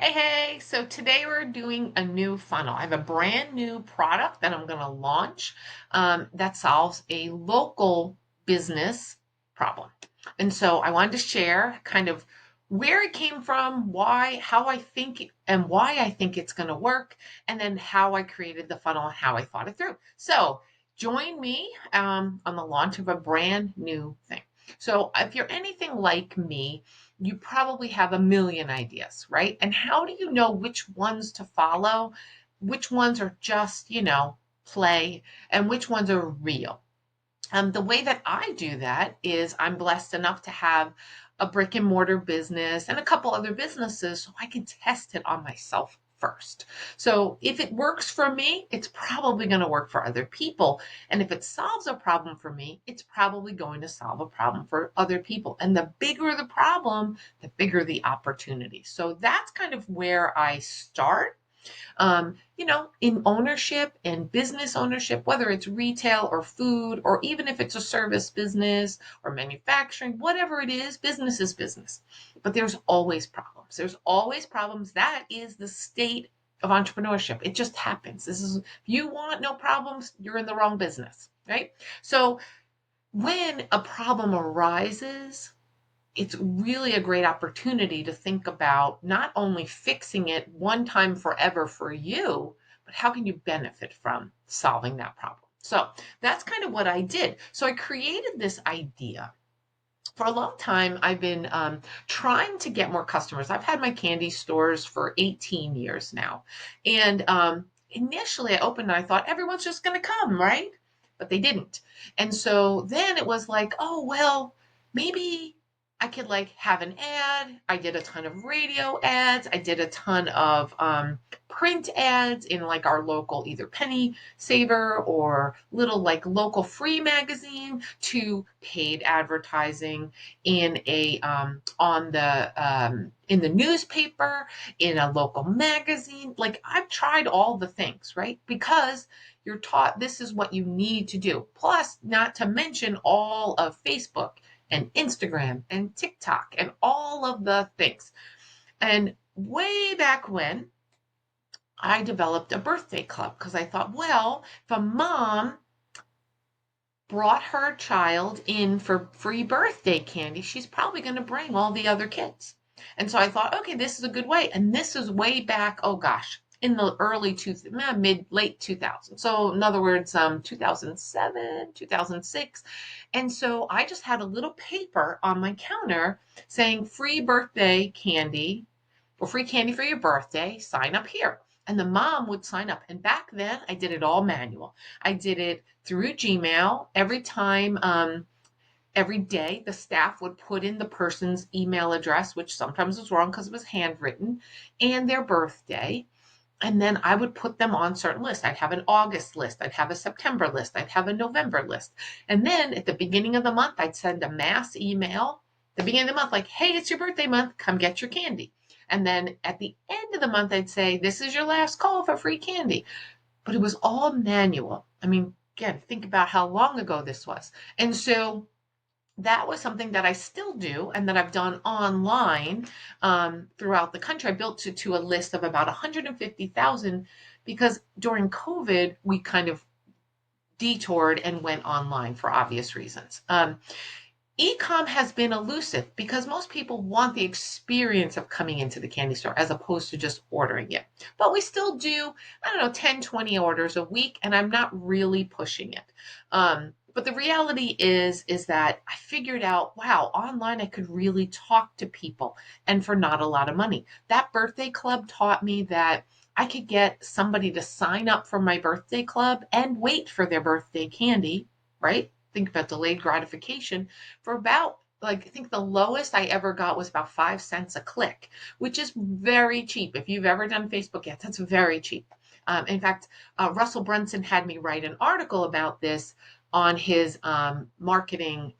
Hey, so today we're doing a new funnel. I have a brand new product that I'm going to launch that solves a local business problem. And so I wanted to share kind of where it came from, why, how I think, and why I think it's going to work, and then how I created the funnel and how I thought it through. So join me on the launch of a brand new thing. So if you're anything like me, you probably have a million ideas, right? And how do you know which ones to follow, which ones are just, play, and which ones are real? The way that I do that is I'm blessed enough to have a brick and mortar business and a couple other businesses, so I can test it on myself first. So if it works for me, it's probably going to work for other people. And if it solves a problem for me, it's probably going to solve a problem for other people. And the bigger the problem, the bigger the opportunity. So that's kind of where I start in ownership and business ownership, whether it's retail or food, or even if it's a service business or manufacturing, whatever it is, business is business. But there's always problems. There's always problems. That is the state of entrepreneurship. It just happens. If you want no problems, you're in the wrong business, right? So when a problem arises, it's really a great opportunity to think about not only fixing it one time forever for you, but how can you benefit from solving that problem? So that's kind of what I did. So I created this idea. For a long time, I've been trying to get more customers. I've had my candy stores for 18 years now. And initially, I opened and I thought everyone's just going to come, right? But they didn't. And so then it was like, oh, well, maybe I could like have an ad. I did a ton of radio ads. I did a ton of print ads in like our local either penny saver or little like local free magazine to paid advertising in a on the in the newspaper, in a local magazine. Like I've tried all the things, right? Because you're taught this is what you need to do. Plus, not to mention all of Facebook and Instagram and TikTok and all of the things. And way back when, I developed a birthday club because I thought, well, if a mom brought her child in for free birthday candy, she's probably going to bring all the other kids. And so I thought, okay, this is a good way. And this is way back, oh gosh, in the late 2000s. So in other words, 2007, 2006. And so I just had a little paper on my counter saying free birthday candy or free candy for your birthday, sign up here. And the mom would sign up. And back then, I did it all manual. I did it through Gmail every time. Every day, the staff would put in the person's email address, which sometimes was wrong because it was handwritten, and their birthday. And then I would put them on certain lists. I'd have an August list, I'd have a September list, I'd have a November list. And then at the beginning of the month, I'd send a mass email at the beginning of the month, like, hey, it's your birthday month, come get your candy. And then at the end of the month, I'd say, this is your last call for free candy. But it was all manual. I mean, again, think about how long ago this was. And so that was something that I still do and that I've done online throughout the country. I built to a list of about 150,000 because during COVID, we kind of detoured and went online for obvious reasons. E-com has been elusive because most people want the experience of coming into the candy store as opposed to just ordering it. But we still do, I don't know, 10, 20 orders a week, and I'm not really pushing it. But the reality is that I figured out, wow, online I could really talk to people and for not a lot of money. That birthday club taught me that I could get somebody to sign up for my birthday club and wait for their birthday candy, right? Think about delayed gratification for about like I think the lowest I ever got was about 5 cents a click, which is very cheap. If you've ever done Facebook ads, that's very cheap. In fact, Russell Brunson had me write an article about this on his marketing,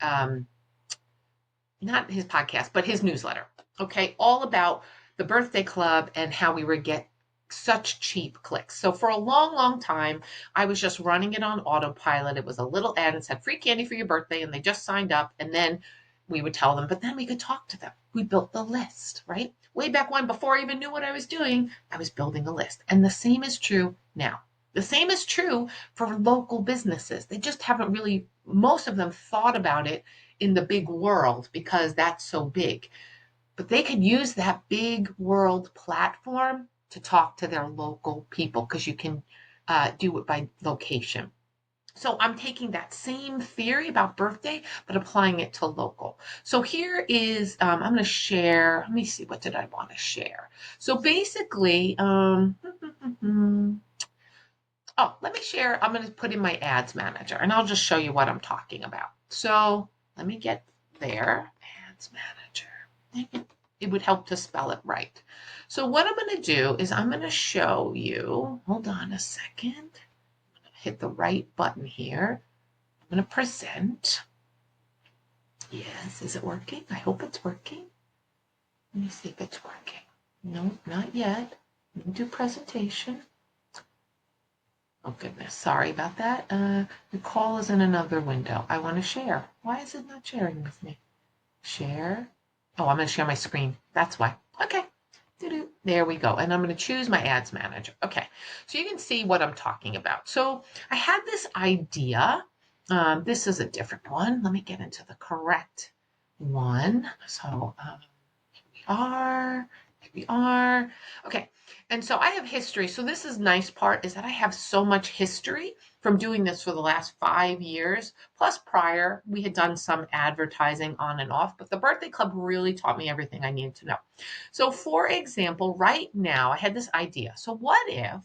not his podcast, but his newsletter. Okay, all about the birthday club and how we would get such cheap clicks. So for a long, long time, I was just running it on autopilot. It was a little ad and said free candy for your birthday, and they just signed up. And then we would tell them, but then we could talk to them. We built the list, right? Way back when, before I even knew what I was doing, I was building a list. And the same is true now. The same is true for local businesses. They just haven't really, most of them thought about it in the big world because that's so big. But they could use that big world platform to talk to their local people because you can do it by location. So I'm taking that same theory about birthday, but applying it to local. So here is, I'm going to share, let me see, what did I want to share? So basically, oh, let me share, I'm going to put in my ads manager and I'll just show you what I'm talking about. So let me get there, ads manager. It would help to spell it right. So what I'm going to do is I'm going to show you, hold on a second, hit the right button here. I'm going to present. Yes, is it working? I hope it's working. Let me see if it's working. No, not yet. Let me do presentation. Oh goodness, sorry about that. The call is in another window. I want to share. Why is it not sharing with me? Share. Oh, I'm going to share my screen. That's why. Okay. There we go. And I'm going to choose my ads manager. Okay. So you can see what I'm talking about. So I had this idea. This is a different one. Let me get into the correct one. So here we are. Here we are. Okay. And so I have history. So this is nice part is that I have so much history from doing this for the last 5 years. Plus prior, we had done some advertising on and off, but the birthday club really taught me everything I needed to know. So for example, right now I had this idea. So what if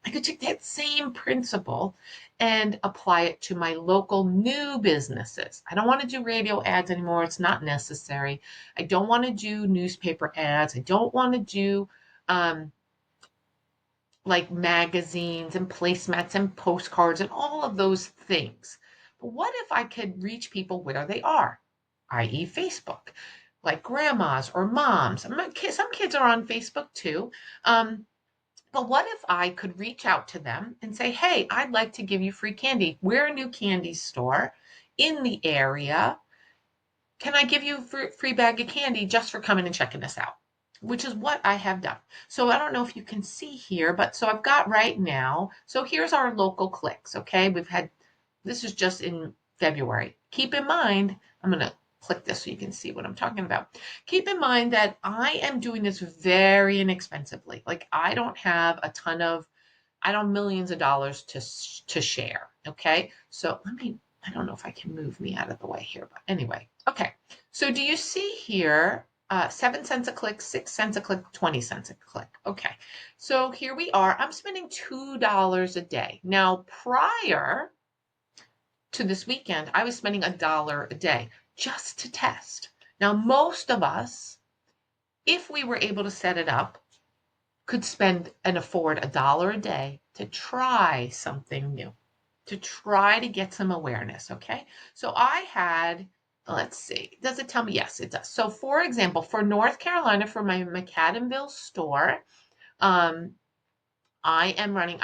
I could take that same principle and apply it to my local new businesses? I don't want to do radio ads anymore. It's not necessary. I don't want to do newspaper ads. I don't want to do um, like magazines and placemats and postcards and all of those things. But what if I could reach people where they are, i.e., Facebook, like grandmas or moms? Some kids are on Facebook too. But what if I could reach out to them and say, hey, I'd like to give you free candy. We're a new candy store in the area. Can I give you a free bag of candy just for coming and checking us out? Which is what I have done. So I don't know if you can see here, but so I've got right now, so here's our local clicks, okay? This is just in February. Keep in mind, I'm going to click this so you can see what I'm talking about. Keep in mind that I am doing this very inexpensively. Like I don't have millions of dollars to share, okay? So I don't know if I can move me out of the way here, but anyway. Okay, so do you see here, 7 cents a click, 6 cents a click, 20 cents a click? Okay, so here we are. I'm spending $2 a day. Now, prior to this weekend, I was spending $1 a day just to test. Now, most of us, if we were able to set it up, could spend and afford $1 a day to try something new, to try to get some awareness, okay? So I had, let's see, does it tell me? Yes, it does. So for example, for North Carolina, for my McAdenville store, I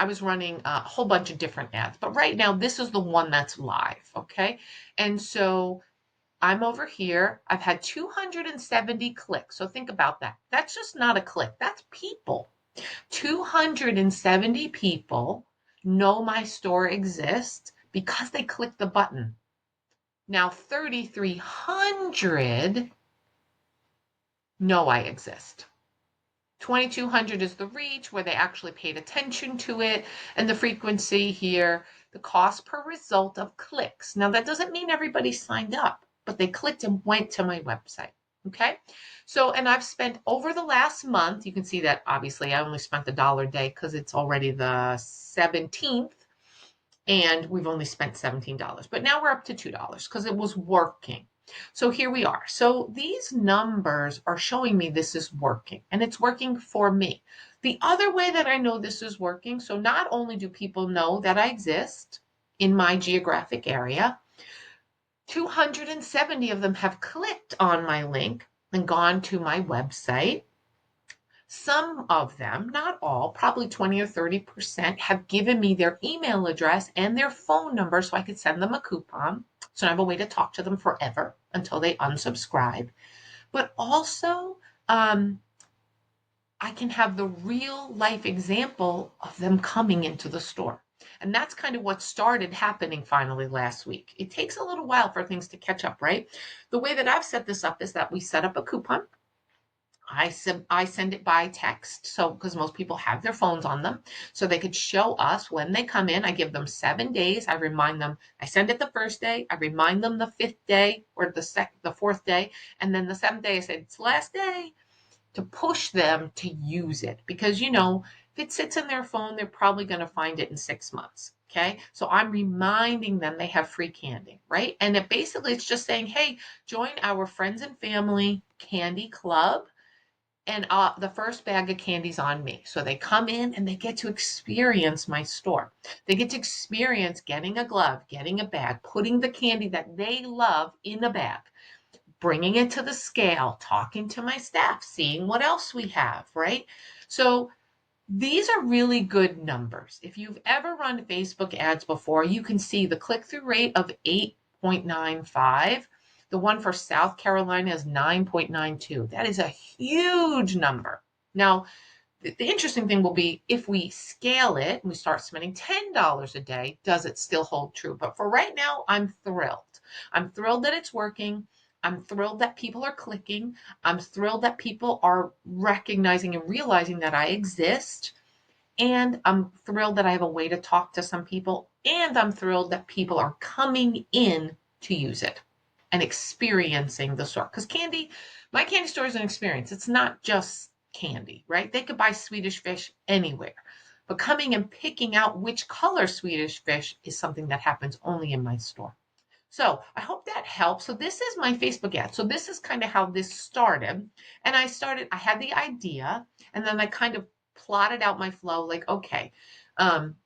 was running a whole bunch of different ads, but right now this is the one that's live, okay? And so I'm over here. I've had 270 clicks. So think about that. That's just not a click. That's people. 270 people know my store exists because they clicked the button. Now 3,300 know I exist. 2,200 is the reach where they actually paid attention to it, and the frequency here, the cost per result of clicks. Now that doesn't mean everybody signed up, but they clicked and went to my website. Okay, so and I've spent over the last month, you can see that obviously I only spent $1 a day because it's already the 17th and we've only spent $17. But now we're up to $2 because it was working. So here we are. So these numbers are showing me this is working and it's working for me. The other way that I know this is working, so not only do people know that I exist in my geographic area, 270 of them have clicked on my link and gone to my website. Some of them, not all, probably 20 or 30%, have given me their email address and their phone number so I could send them a coupon. So I have a way to talk to them forever until they unsubscribe. But also, I can have the real life example of them coming into the store. And that's kind of what started happening finally last week. It takes a little while for things to catch up, right? The way that I've set this up is that we set up a coupon. I send it by text, so because most people have their phones on them, so they could show us when they come in. I give them 7 days. I remind them. I send it the first day. I remind them the fifth day or the fourth day, and then the seventh day I say it's the last day to push them to use it because if it sits in their phone, they're probably going to find it in 6 months. Okay, so I'm reminding them they have free candy, right? And it's just saying, hey, join our friends and family candy club and the first bag of candy's on me. So they come in and they get to experience my store. They get to experience getting a glove, getting a bag, putting the candy that they love in a bag, bringing it to the scale, talking to my staff, seeing what else we have, right? So these are really good numbers. If you've ever run Facebook ads before, you can see the click-through rate of 8.95. The one for South Carolina is 9.92. That is a huge number. Now, the interesting thing will be if we scale it and we start spending $10 a day, does it still hold true? But for right now, I'm thrilled. I'm thrilled that it's working. I'm thrilled that people are clicking. I'm thrilled that people are recognizing and realizing that I exist. And I'm thrilled that I have a way to talk to some people. And I'm thrilled that people are coming in to use it and experiencing the store. Because my candy store is an experience. It's not just candy, right? They could buy Swedish fish anywhere. But coming and picking out which color Swedish fish is something that happens only in my store. So I hope that helps. So this is my Facebook ad. So this is kind of how this started. And I had the idea, and then I kind of plotted out my flow like, okay,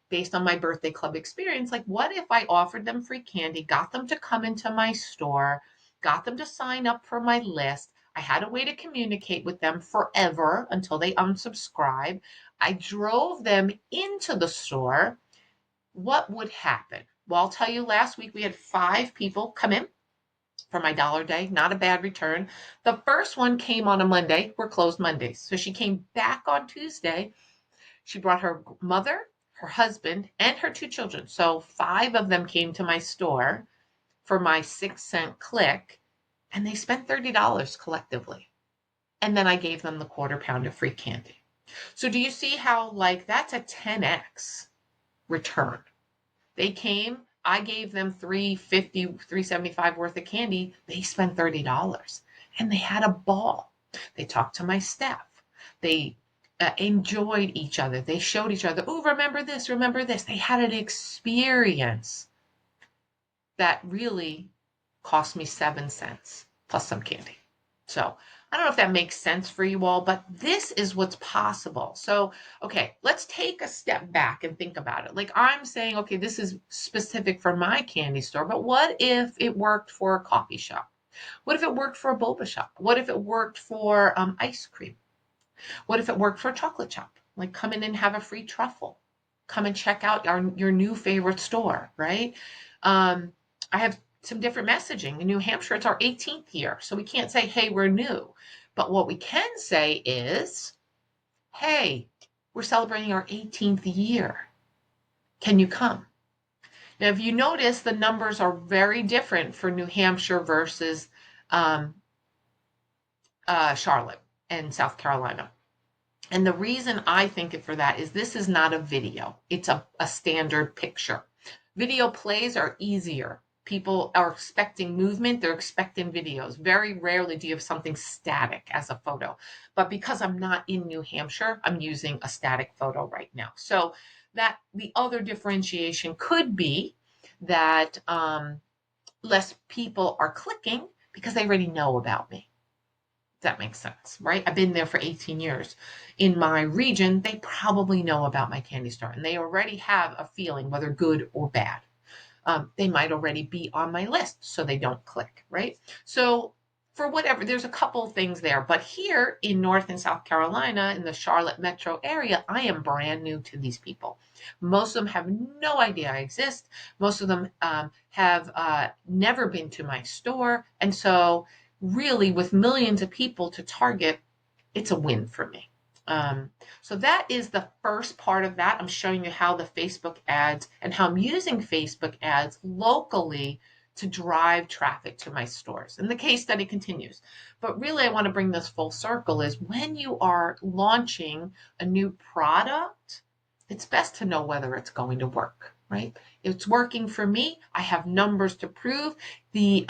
based on my birthday club experience, like what if I offered them free candy, got them to come into my store, got them to sign up for my list. I had a way to communicate with them forever until they unsubscribe. I drove them into the store. What would happen? Well, I'll tell you, last week we had 5 people come in for my dollar day. Not a bad return. The first one came on a Monday. We're closed Mondays. So she came back on Tuesday. She brought her mother, her husband, and her 2 children. So 5 of them came to my store for my 6-cent click, and they spent $30 collectively. And then I gave them the quarter pound of free candy. So do you see how that's a 10x return? They came, I gave them $3.50, $3.75 worth of candy. They spent $30 and they had a ball. They talked to my staff. They enjoyed each other. They showed each other, oh, remember this, remember this. They had an experience that really cost me 7 cents plus some candy. So I don't know if that makes sense for you all, but this is what's possible. So, okay, let's take a step back and think about it. Like I'm saying, okay, this is specific for my candy store, but what if it worked for a coffee shop? What if it worked for a boba shop? What if it worked for ice cream? What if it worked for a chocolate shop? Like come in and have a free truffle. Come and check out your new favorite store, right? I have some different messaging. In New Hampshire, it's our 18th year. So we can't say, hey, we're new. But what we can say is, hey, we're celebrating our 18th year. Can you come? Now, if you notice, the numbers are very different for New Hampshire versus Charlotte and South Carolina. And the reason I think it for that is this is not a video. It's a standard picture. Video plays are easier. People are expecting movement. They're expecting videos. Very rarely do you have something static as a photo. But because I'm not in New Hampshire, I'm using a static photo right now. So that the other differentiation could be that less people are clicking because they already know about me. That makes sense, right? I've been there for 18 years. In my region, they probably know about my candy store and they already have a feeling, whether good or bad. They might already be on my list, so they don't click, right? So for whatever, there's a couple things there. But here in North and South Carolina, in the Charlotte metro area, I am brand new to these people. Most of them have no idea I exist. Most of them have never been to my store. And so, really, with millions of people to target, it's a win for me. So that is the first part of that. I'm showing you how the Facebook ads and how I'm using Facebook ads locally to drive traffic to my stores. And the case study continues. But really, I want to bring this full circle is when you are launching a new product, it's best to know whether it's going to work, right? It's working for me. I have numbers to prove the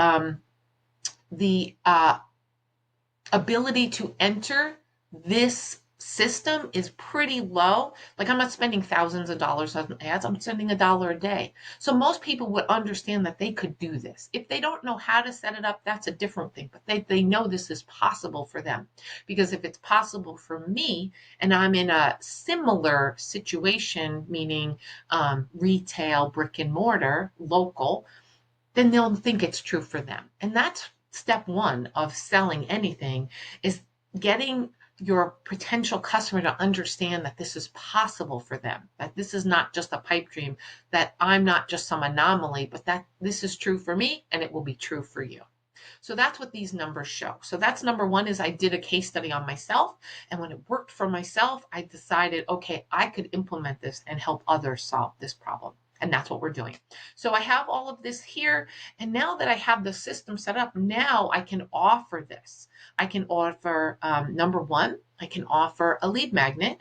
ability to enter this system is pretty low. Like I'm not spending thousands of dollars on ads. I'm spending $1 a day. So most people would understand that they could do this. If they don't know how to set it up, that's a different thing. But they know this is possible for them. Because if it's possible for me and I'm in a similar situation, meaning retail, brick and mortar, local, then they'll think it's true for them. And that's step one of selling anything is getting your potential customer to understand that this is possible for them, that this is not just a pipe dream, that I'm not just some anomaly, but that this is true for me and it will be true for you. So that's what these numbers show. So that's number one is I did a case study on myself. And when it worked for myself, I decided, okay, I could implement this and help others solve this problem. And that's what we're doing. So I have all of this here. And now that I have the system set up, now I can offer this. I can offer, number one, I can offer a lead magnet,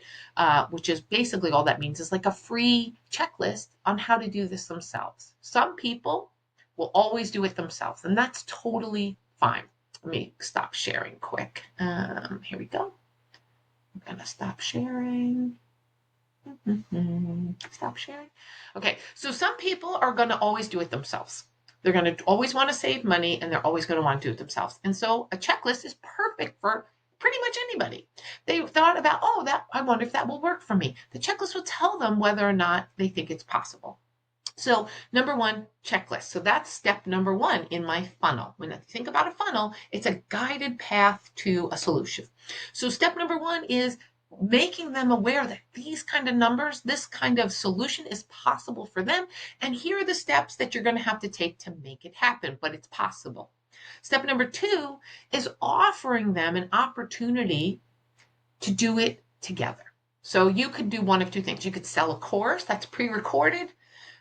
which is basically all that means is like a free checklist on how to do this themselves. Some people will always do it themselves, and that's totally fine. Let me stop sharing quick. Here we go. I'm going to stop sharing. Stop sharing. Okay, so some people are going to always do it themselves. They're going to always want to save money and they're always going to want to do it themselves. And so a checklist is perfect for pretty much anybody. They thought about, oh, that I wonder if that will work for me. The checklist will tell them whether or not they think it's possible. So number one, checklist. So that's step number one in my funnel. When I think about a funnel, it's a guided path to a solution. So step number one is making them aware that these kind of numbers, this kind of solution is possible for them. And here are the steps that you're going to have to take to make it happen, but it's possible. Step number two is offering them an opportunity to do it together. So you could do one of two things. You could sell a course that's pre-recorded,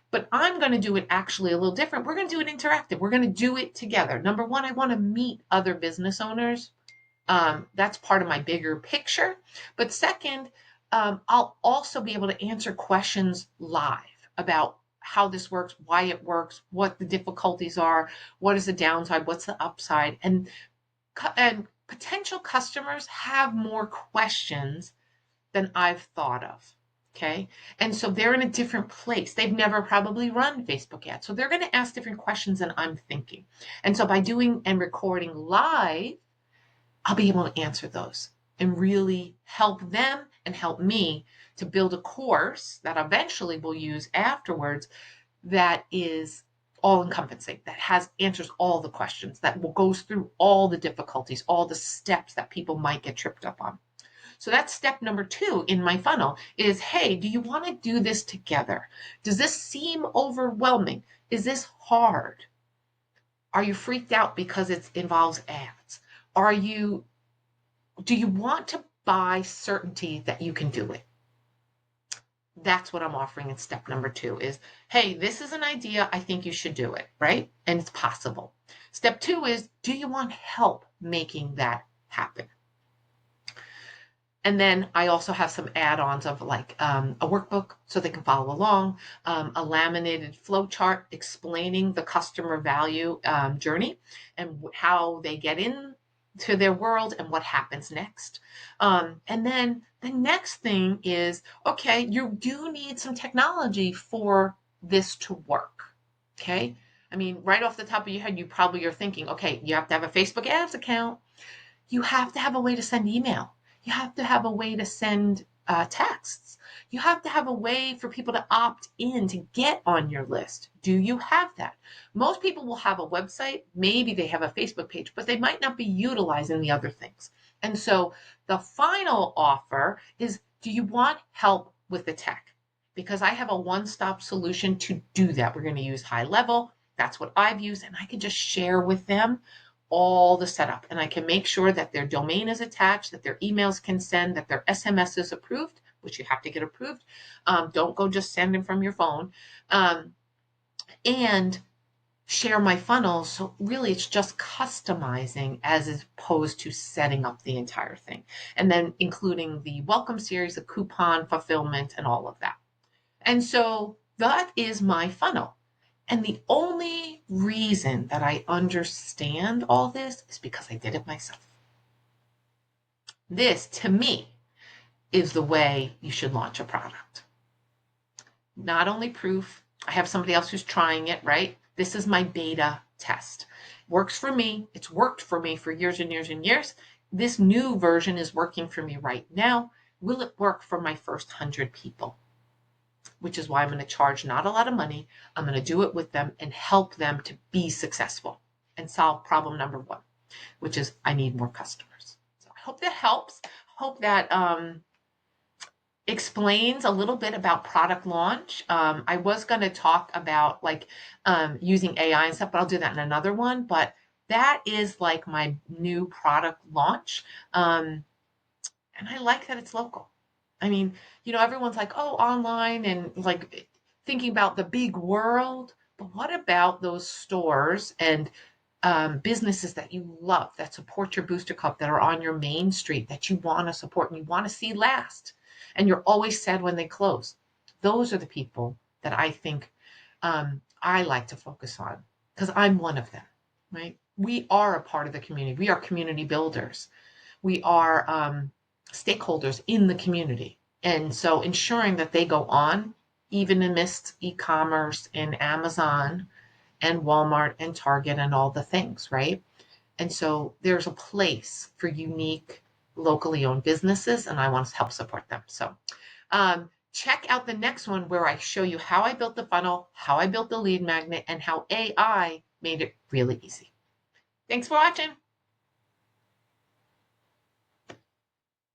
but I'm going to do it actually a little different. We're going to do it interactive. We're going to do it together. Number one, I want to meet other business owners. That's part of my bigger picture. But second, I'll also be able to answer questions live about how this works, why it works, what the difficulties are, what is the downside, what's the upside. And potential customers have more questions than I've thought of. Okay. And so they're in a different place. They've never probably run Facebook ads. So they're going to ask different questions than I'm thinking. And so by doing and recording live, I'll be able to answer those and really help them and help me to build a course that eventually we'll use afterwards that is all encompassing, that has answers all the questions, that will goes through all the difficulties, all the steps that people might get tripped up on. So that's step number two in my funnel is, hey, do you want to do this together? Does this seem overwhelming? Is this hard? Are you freaked out because it involves ads? Do you want to buy certainty that you can do it? That's what I'm offering in step number two is, hey, this is an idea. I think you should do it, right? And it's possible. Step two is, do you want help making that happen? And then I also have some add-ons of like a workbook so they can follow along, a laminated flow chart explaining the customer value journey and how they get into their world and what happens next. And then the next thing is, okay, you do need some technology for this to work. Okay. I mean, right off the top of your head, you probably are thinking, okay, you have to have a Facebook ads account. You have to have a way to send email. You have to have a way to send texts. You have to have a way for people to opt in to get on your list. Do you have that? Most people will have a website, maybe they have a Facebook page, but they might not be utilizing the other things. And so the final offer is, do you want help with the tech? Because I have a one-stop solution to do that. We're going to use High Level. That's what I've used, and I can just share with them all the setup, and I can make sure that their domain is attached, that their emails can send, that their SMS is approved, which you have to get approved. Don't go just sending from your phone. And share my funnels. So really it's just customizing as opposed to setting up the entire thing. And then including the welcome series, the coupon fulfillment, and all of that. And so that is my funnel. And the only reason that I understand all this is because I did it myself. This, to me, is the way you should launch a product. Not only proof, I have somebody else who's trying it, right? This is my beta test. Works for me. It's worked for me for years and years and years. This new version is working for me right now. Will it work for my first 100 people? Which is why I'm going to charge not a lot of money. I'm going to do it with them and help them to be successful and solve problem number one, which is I need more customers. So I hope that helps. Hope that explains a little bit about product launch. I was going to talk about like using AI and stuff, but I'll do that in another one. But that is like my new product launch. And I like that it's local. I mean, everyone's like, oh, online and like thinking about the big world. But what about those stores and businesses that you love, that support your booster club, that are on your main street, that you want to support and you want to see last? And you're always sad when they close. Those are the people that I think I like to focus on because I'm one of them, right? We are a part of the community. We are community builders. We are stakeholders in the community. And so ensuring that they go on, even amidst e-commerce and Amazon and Walmart and Target and all the things, right? And so there's a place for unique, locally owned businesses, and I want to help support them. So check out the next one where I show you how I built the funnel, how I built the lead magnet, and how AI made it really easy. Thanks for watching.